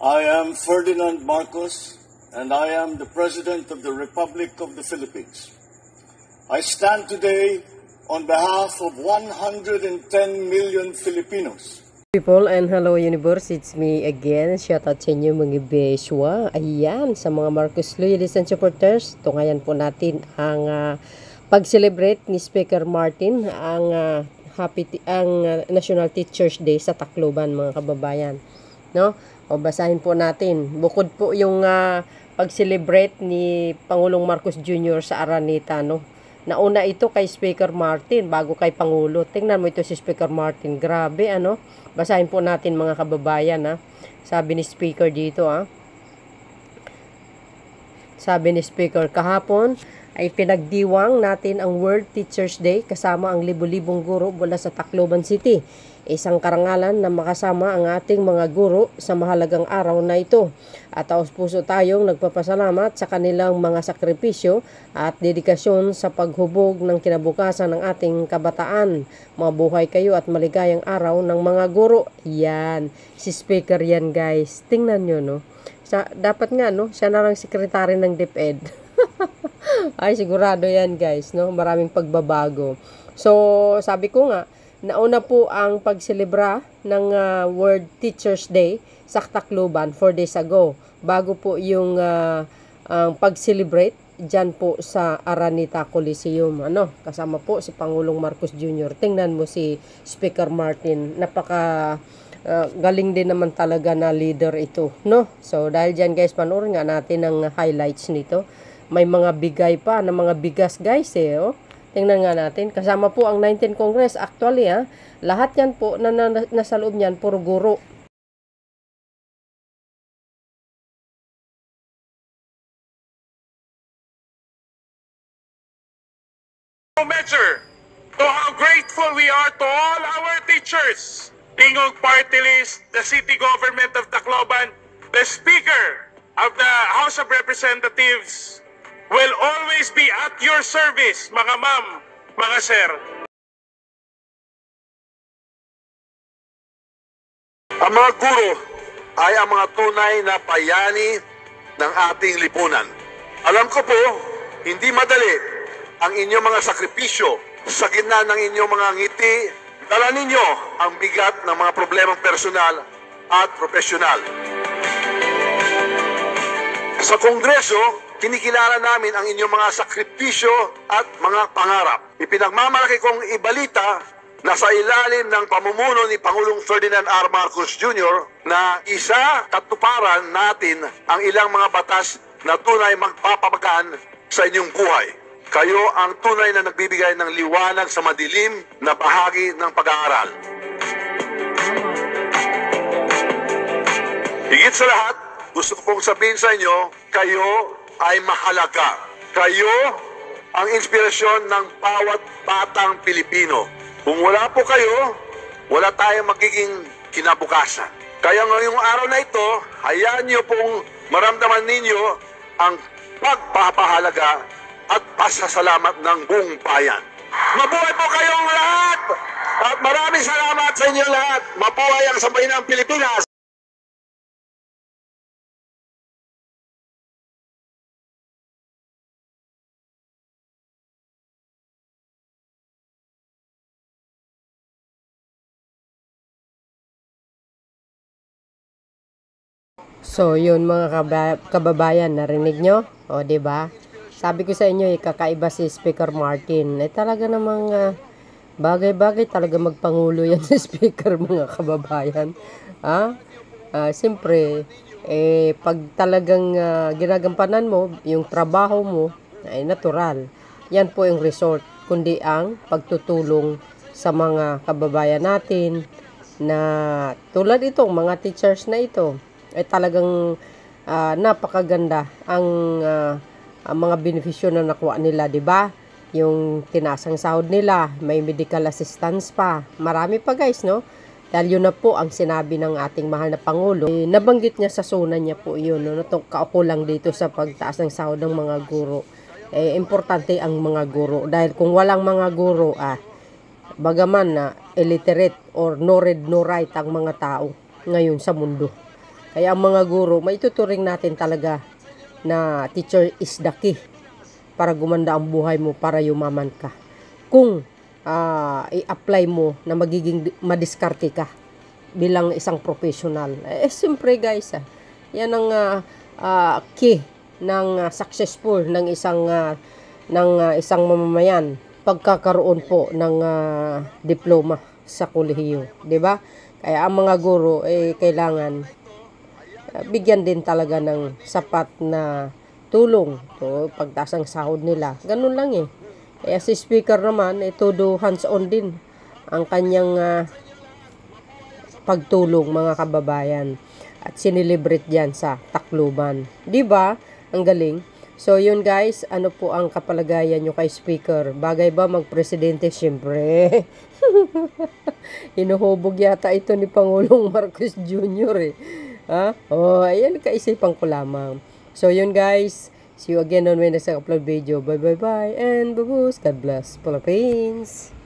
I am Ferdinand Marcos, and I am the President of the Republic of the Philippines. I stand today on behalf of 110 million Filipinos. People and hello universe, it's me again. Shout out sa inyo mga beswa. Ayan, sa mga Marcos loyalists and supporters, tungayan po natin ang pag-celebrate ni Speaker Martin ang National Teachers Day sa Tacloban, mga kababayan. No? O basahin po natin. Bukod po yung pag-celebrate ni Pangulong Marcos Jr. sa Araneta, no? Nauna ito kay Speaker Martin bago kay Pangulo. Tingnan mo ito si Speaker Martin. Grabe, ano? Basahin po natin mga kababayan, ha? Sabi ni Speaker dito, ha? Sabi ni Speaker, kahapon ay pinagdiwang natin ang World Teachers Day kasama ang libu-libong guro mula sa Tacloban City. Isang karangalan na makasama ang ating mga guro sa mahalagang araw na ito. At taos-puso tayong nagpapasalamat sa kanilang mga sakripisyo at dedikasyon sa paghubog ng kinabukasan ng ating kabataan. Mabuhay kayo at maligayang araw ng mga guro. Yan, si Speaker yan guys. Tingnan nyo, no? Dapat nga, no? Siya na lang sekretary ng DepEd. Ay, sigurado yan guys, no? Maraming pagbabago. So, sabi ko nga, nauna po ang pagselebra ng World Teachers Day sa Tacloban 4 days ago. Bago po yung pag-celebrate dyan po sa Araneta Coliseum. Ano? Kasama po si Pangulong Marcos Jr. Tingnan mo si Speaker Martin. Napaka galing din naman talaga na leader ito. No? So dahil dyan guys, panoorin nga natin ang highlights nito. May mga bigay pa na mga bigas guys eh. Oh. Tingnan nga natin. Kasama po ang 19th Congress. Actually, lahat yan po na nasa loob niyan, puro guro. Measure to how grateful we are to all our teachers. Tingog Party List, the City Government of Tacloban, the Speaker of the House of Representatives, will always be at your service, mga ma'am, mga sir. Ang mga guro ay ang mga tunay na bayani ng ating lipunan. Alam ko po, hindi madali ang inyong mga sakripisyo sa gitna ng inyong mga ngiti. Dala ninyo ang bigat ng mga problemang personal at profesional. Sa Kongreso, kinikilala namin ang inyong mga sakripisyo at mga pangarap. Ipinagmamalaki kong ibalita na sa ilalim ng pamumuno ni Pangulong Ferdinand R. Marcos Jr. na isa katuparan natin ang ilang mga batas na tunay magpapabagaan sa inyong buhay. Kayo ang tunay na nagbibigay ng liwanag sa madilim na bahagi ng pag-aaral. Higit sa lahat, gusto ko pong sabihin sa inyo, kayo ay mahalaga. Kayo ang inspirasyon ng bawat batang Pilipino. Kung wala po kayo, wala tayong magiging kinabukasan. Kaya ngayong araw na ito, hayaan niyo pong maramdaman ninyo ang pagpapahalaga at pasasalamat ng buong bayan. Mabuhay po kayong lahat! At maraming salamat sa inyo lahat! Mabuhay ang sambayanang Pilipinas! So, yun mga kababayan, narinig nyo? O, diba? Sabi ko sa inyo, kakaiba si Speaker Martin. Talaga namang bagay-bagay talaga magpangulo yan si Speaker, mga kababayan. Siyempre, pag talagang ginagampanan mo, yung trabaho mo, ay natural. Yan po yung resort, kundi ang pagtutulong sa mga kababayan natin na tulad itong mga teachers na ito. Ay talagang napakaganda ang mga benepisyo na nakuha nila, 'di ba? Yung tinasang sahod nila, may medical assistance pa. Marami pa guys, no? Dahil yun na po ang sinabi ng ating mahal na Pangulo. Nabanggit niya sa suna niya po yun, no? Kaupo lang dito sa pagtaas ng sahod ng mga guro. Importante ang mga guro. Dahil kung walang mga guro, bagaman na illiterate or no read no write ang mga tao ngayon sa mundo. Kaya ang mga guro, maituturing natin talaga na teacher is the key para gumanda ang buhay mo, para yumaman ka. Kung i-apply mo na magiging madiskarte ka bilang isang professional. Siyempre guys, yan ang key ng successful ng isang mamamayan, pagkakaroon po ng diploma sa kolehiyo, 'di ba? Kaya ang mga guro kailangan bigyan din talaga ng sapat na tulong to pagtaas ang sahod nila. Ganun lang Kaya si speaker naman todo hands-on din ang kanyang pagtulong, mga kababayan, at sinilibrate diyan sa Tacloban. 'Di ba? Ang galing. So yun guys, ano po ang kapalagayan nyo kay speaker? Bagay ba magpresidente? Siyempre. Hinuhubog yata ito ni Pangulong Marcos Jr. Ayan, kaisipan ko lamang. So yun guys, see you again on my next upload video. Bye bye bye and babus. God bless Philippines.